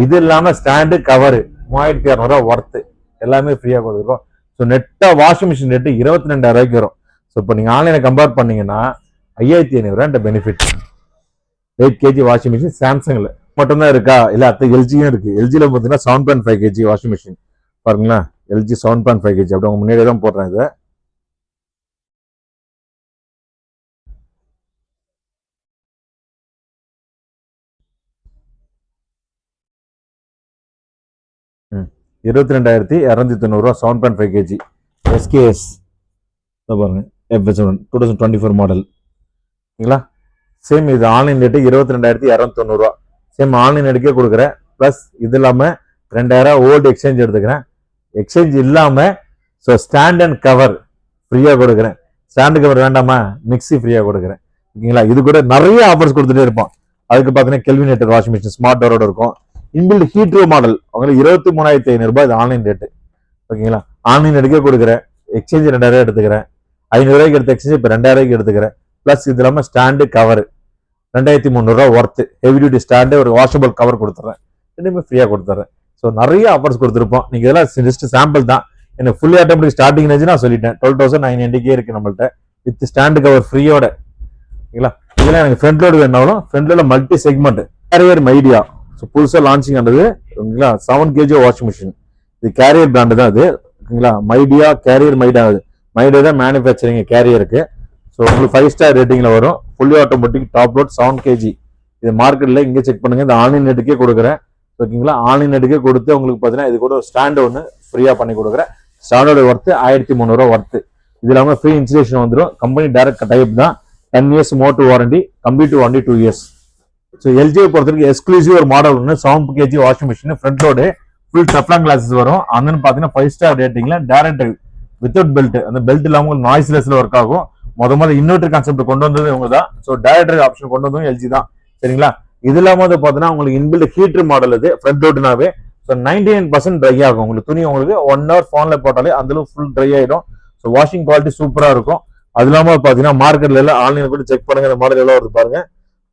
இது இல்லாம ஸ்டாண்டு கவரு 3,200 ரூபாய் ஒர்த்து எல்லாமே ஃப்ரீயா கொடுக்குறோம். ஸோ நெட்டா வாஷிங் மிஷின் ரேட்டு 22,000 ரூபாய்க்கு வரும். ஸோ இப்போ நீங்க ஆன்லைனை கம்பேர் பண்ணீங்கன்னா 5,500 ரூபாய் இந்த பெனிஃபிட். 8 kg வாஷிங் மிஷின் சாம்சங்ல மட்டும்தான் இருக்கா? இல்ல அத்த எல்ஜியும் இருக்கு. எல்ஜில பாத்தீங்கன்னா 7.5 kg வாஷிங் மிஷின் பாருங்களா? எல்ஜி 7.5 kg அப்படி உங்க முன்னாடியே தான் போடுறேன் இதை. ம் 22,290 ரூபா 7.5 kg. எஸ்கேஎஸ் பாருங்க FS1 2024 மாடல் ஓகேங்களா. சேம் இது ஆன்லைன் ரேட்டு 22,290 ரூபா. சேம் ஆன்லைன் ரேட்டுக்கே கொடுக்குறேன். ப்ளஸ் இது இல்லாமல் 2000 ஓல்டு எக்ஸ்சேஞ்ச் எடுத்துக்கிறேன். எக்ஸ்சேஞ்ச் இல்லாமல் ஸோ ஸ்டாண்ட் அண்ட் கவர் ஃப்ரீயாக கொடுக்குறேன். ஸ்டாண்டு கவர் வேண்டாமா, மிக்சி ஃப்ரீயாக கொடுக்குறேன். ஓகேங்களா. இது கூட நிறைய ஆஃபர்ஸ் கொடுத்துட்டே இருப்போம். அதுக்கு பார்த்தீங்கன்னா கெல்வினேட்டர் வாஷிங் மிஷின் ஸ்மார்ட் டோரோட இருக்கும். இன்பில்ட் ஹீட்ரோ மாடல் உங்களுக்கு 23,500 இது ஆன்லைன் ரேட்டு. ஓகேங்களா. ஆன்லைன் ரேட்டுக்கே கொடுக்குறேன். எக்ஸ்சேஞ்ச் 2000 எடுத்துக்கிறேன். 500 ரூபாய்க்கு எடுத்த எக்ஸ்சேஞ்ச் இப்போ 2000 எடுத்துக்கிறேன். ப்ளஸ் இது இல்லாமல் ஸ்டாண்டு கவர் 2300 ரூபா ஒர்த்து. ஹெவி டியூட்டி ஸ்டாண்டு ஒரு வாஷபிள் கவர் கொடுத்துட்றேன். ரெண்டுமே ஃப்ரீயாக கொடுத்துட்றேன். ஸோ நிறைய ஆஃபர்ஸ் கொடுத்துருப்போம். நீங்கள் இதெல்லாம் ஜஸ்ட் சாம்பிள் தான். எனக்கு ஃபுல்லி ஆட்டோமேட்டிக் ஸ்டார்டிங் ரேஞ்சு நான் சொல்லிட்டேன். 12,990 இருக்கு நம்மள்ட்ட வித் ஸ்டாண்டு கவர் ஃப்ரீயோட. ஓகேங்களா. இதெல்லாம் எனக்கு ஃப்ரண்ட் லோடு வேணாலும் front load multi segment Carrier Midea. So புதுசாக லான்ச்சிங் ஆனது. ஓகேங்களா. 7 kg வாஷிங் மிஷின். இது கேரியர் பிராண்டு தான் அது. ஓகேங்களா. Midea Carrier Midea. மைடியா தான் மேனுஃபேக்சரிங் கேரியருக்கு. ஸோ உங்களுக்கு 5 ஸ்டார் ரேட்டிங்கில் வரும். Fully automatic top load 7 kg. இது மார்க்கெட்டில் இங்கே செக் பண்ணுங்க. இந்த ஆன்லைன் ரேட்டுக்கே கொடுக்குறேன். ஓகேங்களா. ஆன்லைன் ரேட்டுக்கே கொடுத்து உங்களுக்கு பார்த்தீங்கன்னா இது கூட ஒரு ஸ்டாண்டு ஒன்று ஃப்ரீயாக பண்ணி கொடுக்குறேன். ஸ்டாண்டோட ஒர்த்து 1300 ரூபா ஒர்த்து. இதில் அவங்க ஃப்ரீ இன்ஸ்டலேஷன் வந்துடும். கம்பெனி டைரக்ட் டைப் தான். 10 years motor warranty. Complete warranty 2 years. So எல்ஜியை பொறுத்தவரைக்கும் எக்ஸ்க்ளூசிவ் ஒரு மாடல் ஒன்று 7 kg washing machine front load full டப்லாங் கிளாஸஸ் வரும். அந்தன்னு பார்த்தீங்கன்னா 5 ஸ்டார் ரேட்டிங்ல டேரக்ட் வித்தவுட் பெல்ட். அந்த பெல்ட் இல்லாமல் உங்களுக்கு நாய்ஸ்லெஸ்ல ஒர்க் ஆகும். முதல்ல இன்வெர்டர் கான்செப்ட் கொண்டு வந்தது இவங்க தான். ஸோ டேரக்டர் ஆப்ஷன் கொண்டு வந்ததும் எல்ஜி தான். சரிங்களா. இது இல்லாமல் வந்து பார்த்தீங்கன்னா உங்களுக்கு இன்பில்ட் ஹீட்டர் மாடல் இது ஃப்ரண்ட் லோடுனாவே. ஸோ 99% ட்ரை ஆகும். உங்களுக்கு துணி உங்களுக்கு 1 hour ஃபோன்ல போட்டாலே அந்த அளவுக்கு ஃபுல் ட்ரை ஆயிடும். ஸோ வாஷிங் குவாலிட்டி சூப்பராக இருக்கும். அது இல்லாமல் பார்த்தீங்கன்னா மார்க்கெட்ல எல்லாம் ஆன்லைன் கூட செக் பண்ணுங்க. இந்த மாடல் எல்லாம் வருது பாருங்க.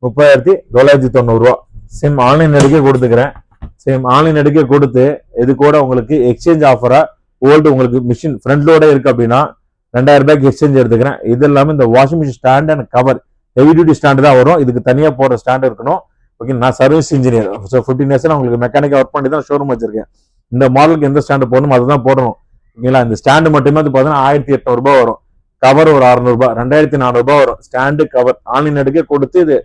30,990 ரூபா. சேம் ஆன்லைன் எடுக்கே கொடுத்துக்கிறேன். சேம் ஆன்லைன் எடுக்கே கொடுத்து இது கூட உங்களுக்கு எக்ஸ்சேஞ்ச் ஆஃபரா ஓல்டு உங்களுக்கு மிஷின் ஃப்ரண்ட் லோட இருக்கு அப்படின்னா 2000 ரூபாய்க்கு எக்ஸ்சேஞ்ச் எடுத்துக்கிறேன். இது இல்லாமல் இந்த washing machine stand and cover heavy duty stand தான் வரும். இதுக்கு தனியாக போடுற ஸ்டாண்ட் இருக்கணும். ஓகே. நான் சர்வீஸ் இன்ஜினியர். ஸோ 15 years உங்களுக்கு மெக்கானிக்கா ஒர்க் பண்ணி தான் ஷோரூம் வச்சிருக்கேன். இந்த மாடலுக்கு எந்த ஸ்டாண்டு போடணும் அதுதான் போடணும். ஓகேங்களா. இந்த ஸ்டாண்டு மட்டுமே வந்து பார்த்தீங்கன்னா 1800 ரூபாய் வரும். கவர் ஒரு 600 ரூபாய் 2400 ரூபாய் வரும். ஸ்டாண்டு கவர் ஆன்லைன் எடுக்க கொடுத்து இது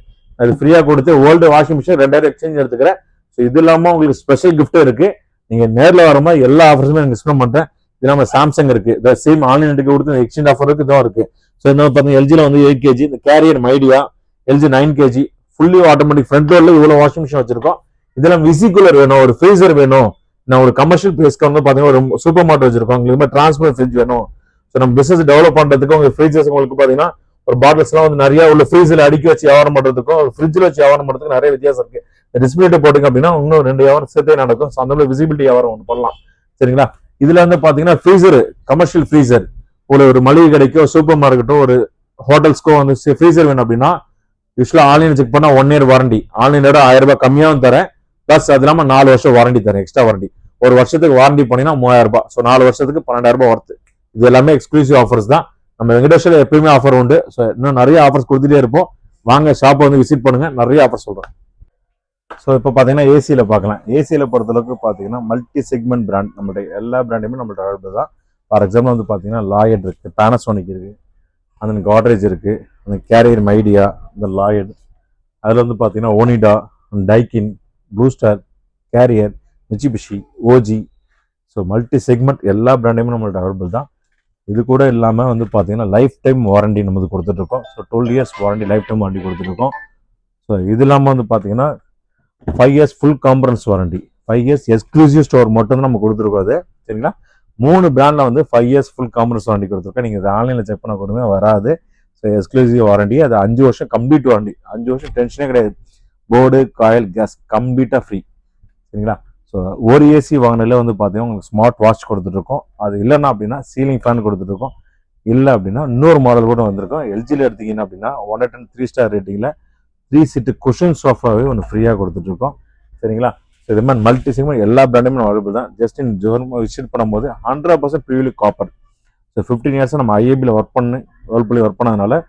அது ஃப்ரீயா கொடுத்து ஓல்டு வாஷிங் மிஷின் 2000 எக்ஸ்சேஞ்ச் எடுத்துக்கிறேன். ஸோ இது இல்லாமல் உங்களுக்கு ஸ்பெஷல் கிஃப்ட் இருக்கு. நீங்க நேரில் வரும்போது எல்லா ஆஃபர்ஸுமே எனக்கு டிஸ்கவுண்ட் பண்றேன். இது இல்லாமல் சாம்சங் இருக்கு. சேம் ஆன்லைன் எடுக்க கொடுத்து எக்ஸ்சேஞ்ச் ஆஃபர் இருக்கு. இதுவும் இருக்கு. ஸோ இந்த பார்த்தீங்கன்னா எல்ஜியில் வந்து 8 kg இந்த Carrier Midea LG 9 kg fully automatic front லோட்ல இவ்வளவு வாஷிங் மிஷின் வச்சிருக்கோம். இதெல்லாம் விசி கூலர் வேணும், ஒரு ஃப்ரீசர் வேணும். நான் ஒரு கமர்ஷியல் பிளேஸ்க்கு வந்து பாத்தீங்கன்னா ஒரு சூப்பர் மார்க்கெட் வச்சிருக்கோம். உங்களுக்கு டிரான்ஸ்பர் ஃப்ரிட்ஜ் வேணும். ஸோ நம்ம பிசினஸ் டெவலப் பண்றதுக்கு உங்க ஃப்ரிட்ஜஸ் உங்களுக்கு பாத்தீங்கன்னா ஒரு பாட்டில்ஸ் எல்லாம் வந்து நிறைய உள்ள ஃப்ரீஸ்ல அடுக்கி வச்சு வியாபாரம் பண்றதுக்கும் ஃப்ரிட்ஜ்ல வச்சு வியாபாரம் பண்றதுக்கு நிறைய வித்தியாசம் இருக்கு. டிஸ்பிளே போட்டுங்க அப்படின்னா இன்னும் 2 வியாபாரம் சேர்த்தே நடக்கும். ஸோ அந்த விசிபிலிட்டி வியாபாரம் ஒன்று பண்ணலாம். சரிங்களா. இதுல வந்து பாத்தீங்கன்னா ஃப்ரீசர் கமர்ஷியல் ஃப்ரீசர் ஒரு மளிகை கடைக்கோ சூப்பர் மார்க்கெட்டோ ஒரு ஹோட்டல்ஸ்க்கோ வந்து ஃப்ரீசர் வேணும் அப்படின்னா யூஸ்வலா ஆன்லைன் செக் பண்ணா 1 year வாரண்டி. ஆன்லைனோட 1000 ரூபாய் கம்மியாவும் தரேன். பிளஸ் அது இல்லாம 4 வருஷம் வாரண்டி தரேன். எக்ஸ்ட்ரா வாரண்டி ஒரு வருஷத்துக்கு வாரண்டி பண்ணீங்கன்னா 3000 ரூபாய். ஸோ 4 வருஷத்துக்கு 12,000 ரூபாய் ஒர்த்து. இது எல்லாமே எக்ஸ்க்ளூசிவ் ஆஃபர்ஸ் தான். நம்ம வெங்கடேஷ்ல எப்பயுமே ஆஃபர் உண்டு. ஸோ இன்னும் நிறைய ஆஃபர்ஸ் கொடுத்துட்டே இருப்போம். வாங்க ஷாப்பை வந்து விசிட் பண்ணுங்க. நிறைய ஆஃபர் சொல்றேன். ஸோ இப்போ பார்த்தீங்கன்னா ஏசியில் பார்க்கலாம். ஏசியில் பொறுத்தளவுக்கு பார்த்தீங்கன்னா மல்டி செக்மெண்ட் பிராண்ட் நம்மளுடைய எல்லா பிராண்டுமே நம்மள்ட்ட அவைலபிள் தான். ஃபார் எக்ஸாம்பிள் வந்து பார்த்தீங்கன்னா லாயட் இருக்கு, பேனசோனிக் இருக்கு, அந்த காட்ரேஜ் இருக்கு, அந்த கேரியர் மைடியா, இந்த லாயட், அதில் வந்து பார்த்தீங்கன்னா Onida, Daikin, Blue Star, Carrier, Mitsubishi, OG. So multi segment எல்லா பிராண்டையுமே நம்மள்ட்ட அவைலபிள் தான். இது கூட இல்லாமல் வந்து பார்த்தீங்கன்னா லைஃப் டைம் வாரண்டி நம்ம கொடுத்துட்ருக்கோம். So 12 years warranty life time warranty கொடுத்துருக்கோம். ஸோ இது இல்லாமல் வந்து பார்த்தீங்கன்னா 5 years ஃபுல் காம்பரன்ஸ் வாரண்டி, 5 years எக்ஸ்க்ளூசிவ் ஸ்டோர் மட்டும் தான் நம்ம கொடுத்துருக்கோம். அது சரிங்களா. 3 பிராண்டில் வந்து 5 years ஃபுல் காம்பரன்ஸ் வாரண்டி கொடுத்துருக்கோம். நீங்கள் இது ஆன்லைனில் செக் பண்ண கொடுமே வராது. ஸோ எக்ஸ்க்ளூசிவ் வாரண்டி அது 5 வருஷம் கம்ப்ளீட் வாரண்டி. 5 வருஷம் டென்ஷனே கிடையாது. போர்டு காயில் கேஸ் கம்ப்ளீட்டாக ஃப்ரீ. சரிங்களா. ஸோ ஒரு ஏசி வாங்கினதில் வந்து பார்த்தீங்கன்னா உங்களுக்கு ஸ்மார்ட் வாட்ச் கொடுத்துட்ருக்கோம். அது இல்லைன்னா அப்படின்னா சீலிங் ஃபேன் கொடுத்துட்ருக்கோம். இல்லை அப்படின்னா இன்னொரு மாடல் கூட வந்திருக்கும். எல்ஜியில் எடுத்தீங்கன்னா அப்படின்னா 110 3 ஸ்டார் ரேட்டிங்கில் 3 seat குஷன் சோஃபாவே ஒன்று ஃப்ரீயாக கொடுத்துட்ருக்கோம். சரிங்களா. ஸோ இது மாதிரி மல்டி செக்மெண்ட் எல்லா பிராண்டுமே அவைலபிள் தான். ஜஸ்ட் இன் ஜோர்மா விசிட் பண்ணும்போது 100% பியூர்லி காப்பர். ஸோ 15 years நம்ம ஐஏபியில் ஒர்க் பண்ணி வேர்ல்புலி ஒர்க் பண்ணதுனால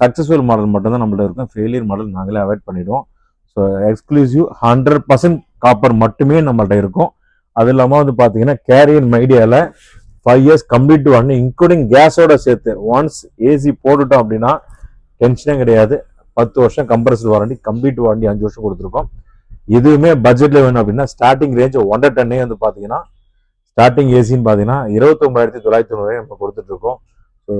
சக்ஸஸ்ஃபுல் மாடல் மட்டும் தான் நம்மள்ட்ட இருக்கும். ஃபெயிலியர் மாடல் நாங்களே அவாய்ட் பண்ணிவிடுவோம். ஸோ எக்ஸ்க்ளூசிவ் 100% காப்பர் மட்டுமே நம்மள்ட்ட இருக்கும். அது இல்லாமல் வந்து பார்த்தீங்கன்னா கேரியர் மைடியாவில் 5 years கம்ப்ளீட் வாரண்டி இன்க்ளூடிங் கேஸோட சேர்த்து. ஒன்ஸ் ஏசி போட்டுட்டோம் அப்படின்னா டென்ஷனே கிடையாது. 10 வருஷம் கம்ப்ரஸ்ட் வாரண்டி, கம்ப்ளீட் வாரண்டி 5 வருஷம் கொடுத்துருக்கோம். இதுவுமே பட்ஜெட்ல வேணும் அப்படின்னா ஸ்டார்டிங் ரேஞ்ச் 110 வந்து பார்த்தீங்கன்னா ஸ்டார்டிங் ஏசின்னு பார்த்தீங்கன்னா 29,990 நம்ம கொடுத்துட்டு இருக்கோம். ஸோ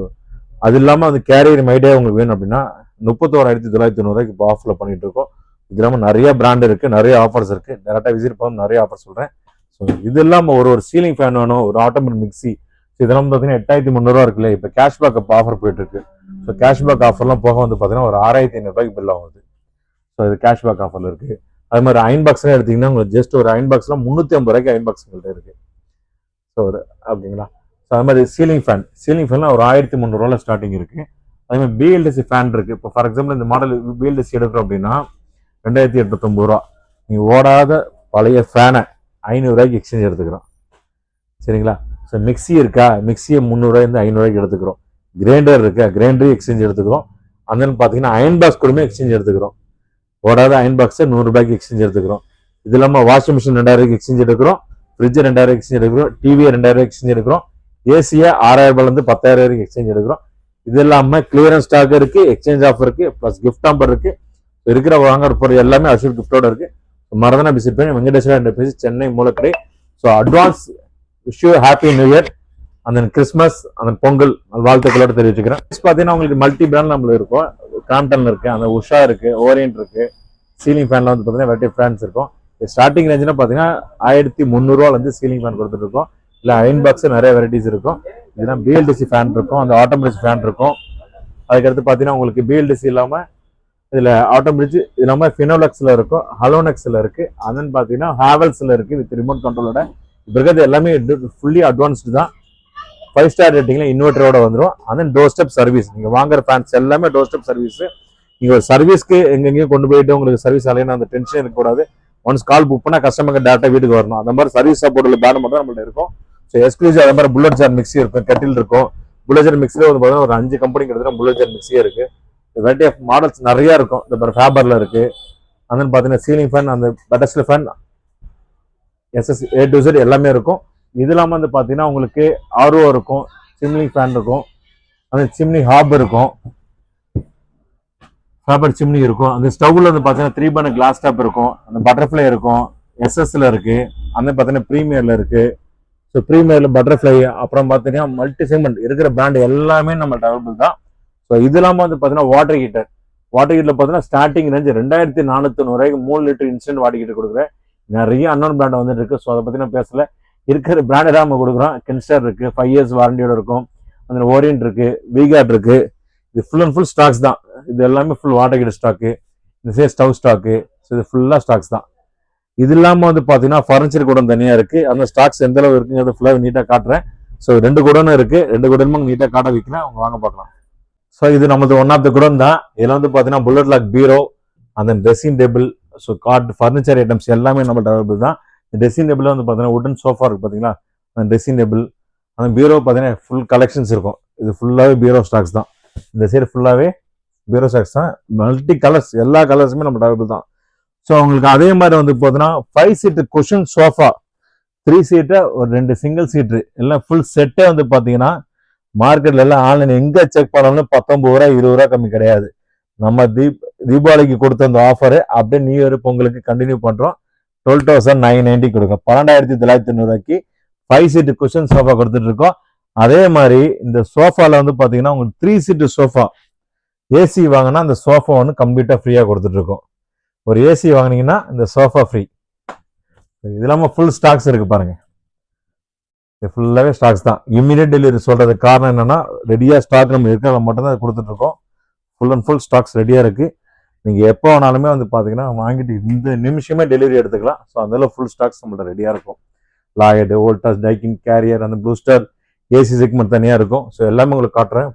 அது இல்லாமல் அந்த கேரியர் மைடே உங்களுக்கு வேணும் அப்படின்னா 31,990 இப்போ ஆஃபரில் பண்ணிட்டு இருக்கோம். இது இல்லாமல் நிறைய பிராண்ட் இருக்கு, நிறைய ஆஃபர்ஸ் இருக்கு. டேரக்டாக விசிட் பண்ண நிறைய ஆஃபர் சொல்றேன். ஸோ இது இல்லாமல் ஒரு சீலிங் ஃபேன் வேணும், ஒரு ஆட்டோமேட்டிக் மிக்சி, இதெல்லாம் பார்த்தீங்கன்னா 8,300 இருக்குல்ல. இப்போ கேஷ்பேக் ஆஃபர் போயிட்டு இருக்கு. ஸோ கேஷ்பேக் ஆஃபர்லாம் போக வந்து பார்த்தீங்கன்னா ஒரு 6,500 பில் ஆகுது. ஸோ இது கேஷ்பேக் ஆஃபர்ல இருக்கு. அது மாதிரி அயன் பாக்ஸ்லாம் எடுத்தீங்கன்னா உங்களுக்கு ஜஸ்ட் ஒரு அயன் பாக்ஸ்லாம் 350 அயன் பாக்ஸ் இருக்கு. ஸோ ஓகேங்களா. ஸோ அது மாதிரி சீலிங் ஃபேன்லாம் ஒரு 1,300 ஸ்டார்டிங் இருக்கு. அதே மாதிரி பிஎல்டிசி ஃபேன் இருக்கு. இப்போ ஃபார் எக்ஸாம்பிள் இந்த மாடல் பிஎல்டிசி எடுக்கிறோம் அப்படின்னா 2,890 நீ ஓடாத பழைய ஃபேனை 500 எக்ஸ்சேஞ்ச் எடுத்துக்கிறோம். சரிங்களா. ஸோ மிக்சி இருக்கா, மிக்சியை 300 500 எடுத்துக்கிறோம். கிரைண்டர் இருக்கா, கிரைண்டரையும் எக்ஸ்சேஞ்ச் எடுத்துக்கிறோம். அந்த பார்த்தீங்கன்னா அயன் பாக்ஸ் கூடமே எக்ஸ்சேஞ்ச் எடுத்துக்கிறோம். ஓடாத அயன் பாக்ஸை 100 எக்ஸ்சேஞ்ச் எடுத்துக்கிறோம். இது இல்லாமல் வாஷிங் மிஷின் 2,000 எக்ஸ்சேஞ்ச் எடுக்கிறோம். ஃப்ரிட்ஜ் 2,000 எக்ஸ்சேஞ்ச் எடுக்கிறோம். டிவியை 2,000 எக்ஸ்சேஞ்ச் எடுக்கிறோம். ஏசியை 6,000 10,000 எக்ஸ்சேஞ்ச் எடுக்கிறோம். இது இல்லாமல் கிளியரன்ஸ் ஸ்டாக் இருக்கு, எக்ஸ்சேஞ்ச் ஆஃபர் இருக்கு, பிளஸ் கிஃப்ட் ஆம்பர் இருக்கு. இருக்கிற வாங்குற பொருள் எல்லாமே அஷூர் கிஃப்டோட இருக்கு. மறந்துனா விசிட் பண்ணி வெங்கடேஸ்வரா பேசி Chennai Moolakadai. So advance wish you happy new year, அந்த கிறிஸ்மஸ், அந்த பொங்கல் வாழ்த்துக்களோட தெரிவிச்சுக்கிறேன். பார்த்தீங்கன்னா உங்களுக்கு மல்டி பிராண்ட் நம்மளுக்கு இருக்கும். கிராம்டன் இருக்கு, அந்த உஷா இருக்கு, ஓரியன்ட் இருக்கு. சீலிங் ஃபேன்ல வந்து பார்த்தீங்கன்னா வெரைட்டி ஃபேன்ஸ் இருக்கும். ஸ்டார்டிங் ரேஞ்சுனா பார்த்தீங்கன்னா 1,300 சீலிங் ஃபேன் கொடுத்துட்டு இருக்கோம். இல்லை அயன் பாக்ஸ் நிறைய வெரைட்டிஸ் இருக்கும். இதெல்லாம் பிஎல்டிசி ஃபேன் இருக்கும், அந்த ஆட்டோமேட்டிக் ஃபேன் இருக்கும். அதுக்கடுத்து பார்த்தீங்கன்னா உங்களுக்கு பிஎல்டிசி இல்லாமல் இதில் ஆட்டோமேட்டிக் இல்லாமல் ஃபினோலெக்ஸில் இருக்கும், ஹலோனெக்ஸில் இருக்கு. அதன்னு பார்த்தீங்கன்னா ஹேவல்ஸில் இருக்கு வித் ரிமோட் கண்ட்ரோலோட. இப்போ இருக்கிறது எல்லாமே ஃபுல்லி அட்வான்ஸ்டு தான். 5 ஸ்டார் ரேட்டிங்ல இன்வெர்டரோட வந்துடும். அந்த டோர் ஸ்டெப் சர்வீஸ், நீங்க வாங்குற ஃபேன்ஸ் எல்லாமே டோர் ஸ்டெப் சர்வீஸ். நீங்க ஒரு சர்வீஸ்க்கு எங்கெங்கேயும் கொண்டு போயிட்டு உங்களுக்கு சர்வீஸ் அலையினா அந்த டென்ஷன் இருக்கக்கூடாது. ஒன்ஸ் கால் புக் பண்ணா கஸ்டமருக்கு டேரக்டா வீட்டுக்கு வரணும். அந்த மாதிரி சர்வீஸ் சப்போர்ட்ல பேண்ட் மட்டும் நம்மள்ட்ட இருக்கும். ஸோ எக்ஸ்க்ளூசிவ் அதே மாதிரி புல்லட் ஜார் மிக்சி இருக்கும், கெட்டில் இருக்கும். புல்லட் ஜார் மிக்சில வந்து பார்த்தீங்கன்னா ஒரு 5 கம்பெனி கிட்டத்தட்ட புல்லட் ஜார் மிக்சியே இருக்கு. வெரைட்டி ஆஃப் மாடல்ஸ் நிறைய இருக்கும். இந்த ஃபேபர்ல இருக்கு. அந்த பார்த்தீங்கன்னா சீலிங் ஃபேன், அந்த பெட்டஸ்ட் fan, SS A to Z எல்லாமே இருக்கும். இது இல்லாமல் வந்து பார்த்தீங்கன்னா உங்களுக்கு RO இருக்கும், சிம்னி ஃபேன் இருக்கும், அந்த சிம்னி ஹாப் இருக்கும், ஃபேபர் சிம்னி இருக்கும். அந்த ஸ்டவ்ல வந்து பார்த்தீங்கன்னா 3 பர்னர் கிளாஸ் டாப் இருக்கும், அந்த பட்டர்ஃப்ளை இருக்கும், எஸ்எஸ்ல இருக்கு, அந்த பார்த்தீங்கன்னா ப்ரீமியர்ல இருக்கு. ஸோ ப்ரீமியர்ல பட்டர்ஃப்ளை, அப்புறம் பார்த்தீங்கன்னா மல்டி செக்மெண்ட் இருக்கிற பிராண்ட் எல்லாமே நம்ம அவைலபிள் தான். ஸோ இது இல்லாமல் வந்து பார்த்தீங்கன்னா வாட்டர் ஹீட்டர் பார்த்தீங்கன்னா starting range 2,490 3 litre instant water heater கொடுக்குறேன். நிறைய அன்னோன் பிராண்ட் வந்துட்டு இருக்கு. ஸோ அதை பற்றி நான் பேசல. இருக்கிற பிராண்டை தான் நம்ம கொடுக்குறோம். கென்ஸ்டர் இருக்கு, 5 இயர்ஸ் வாரண்டியோட இருக்கும். அந்த ஓரியன்ட் இருக்கு, விகாட் இருக்கு. இது ஃபுல் அண்ட் ஃபுல் ஸ்டாக்ஸ் தான். இது எல்லாமே ஃபுல் வாட்டர் ஹீட்டர் ஸ்டாக்கு, இந்த சே ஸ்டவ் ஸ்டாக்கு. ஸோ இது ஃபுல்லாக ஸ்டாக்ஸ் தான். இது இல்லாமல் வந்து பார்த்தீங்கன்னா ஃபர்னிச்சர் கூடம் தனியாக இருக்கு. அந்த ஸ்டாக்ஸ் எந்த அளவு இருக்குங்கிறத ஃபுல்லாக நீட்டாக காட்டுறேன். ஸோ 2 குடோனும் இருக்கு, 2 குடோனும் நீட்டாக காட்ட வைக்கிறேன், அவங்க வாங்க பார்க்கலாம். ஸோ இது நமது ஒன் ஆஃப் த குடோன் தான். இதில் வந்து பார்த்தீங்கன்னா புல்லட் லாக் பீரோ, அந்த dressing table, so card furniture items எல்லாமே நம்மள்ட்ட அவைலபிள் தான். இந்த ட்ரெஸ்ஸிங் டேபிள் வந்து பார்த்தீங்கன்னா உடன் சோஃபா இருக்கு பார்த்தீங்களா, அந்த ட்ரெஸ்ஸிங் டேபிள், அந்த பீரோ பார்த்தீங்கன்னா ஃபுல் கலெக்ஷன்ஸ் இருக்கும். இது ஃபுல்லாகவே பீரோ ஸ்டாக்ஸ் தான். இந்த சைடு ஃபுல்லாகவே பீரோ ஸ்டாக்ஸ் தான். மல்டி கலர்ஸ், எல்லா கலர்ஸுமே நம்ம அவைலபிள் தான். ஸோ உங்களுக்கு அதே மாதிரி வந்து பார்த்தீங்கன்னா 5 சீட்டு குஷன் சோஃபா, 3 சீட்டு, ஒரு 2 சிங்கிள் சீட்டு, எல்லாம் ஃபுல் செட்டே வந்து பார்த்தீங்கன்னா மார்க்கெட்ல எல்லாம் ஆன்லைன் எங்க செக் பண்ணாலும் 19 ரூபா 20 ரூபா கம்மி கிடையாது. நம்ம தீபாவளிக்கு கொடுத்த அந்த ஆஃபர் அப்படியே நியூ இயர் பொங்கலுக்கு கண்டினியூ பண்றோம். 12,990 கொடுக்கும். 12,990 5 சீட்டு குஷன் சோஃபா கொடுத்துட்டு இருக்கோம். அதே மாதிரி இந்த சோஃபால வந்து பாத்தீங்கன்னா உங்களுக்கு 3 சீட்டு சோஃபா, ஏசி வாங்கினா அந்த சோஃபா ஒன்று கம்ப்ளீட்டா ஃப்ரீயா கொடுத்துட்டு இருக்கோம். ஒரு ஏசி வாங்கினீங்கன்னா இந்த சோஃபா ஃப்ரீ. இது இல்லாம ஃபுல் ஸ்டாக்ஸ் இருக்கு பாருங்க. இது ஃபுல்லாவே ஸ்டாக்ஸ் தான். இமீடியட் டெலிவரி சொல்றது காரணம் என்னன்னா ரெடியா ஸ்டாக் நம்ம இருக்கிறத மட்டும் தான் கொடுத்துட்டு இருக்கோம். ஃபுல் அண்ட் ஃபுல் ஸ்டாக்ஸ் ரெடியா இருக்கு. நீங்க எப்போ வேணாலுமே வந்து பாத்தீங்கன்னா வாங்கிட்டு இந்த நிமிஷமே டெலிவரி எடுத்துக்கலாம். ஸோ அதெல்லாம் ஃபுல் ஸ்டாக்ஸ் நம்மள்ட்ட ரெடியா இருக்கும். லாயட், வோல்டாஸ், டைக்கின், கேரியர், அந்த ப்ளூஸ்டர், ஏசி செக்மெண்ட் தனியா இருக்கும். ஸோ எல்லாமே உங்களுக்கு காட்டுறேன்.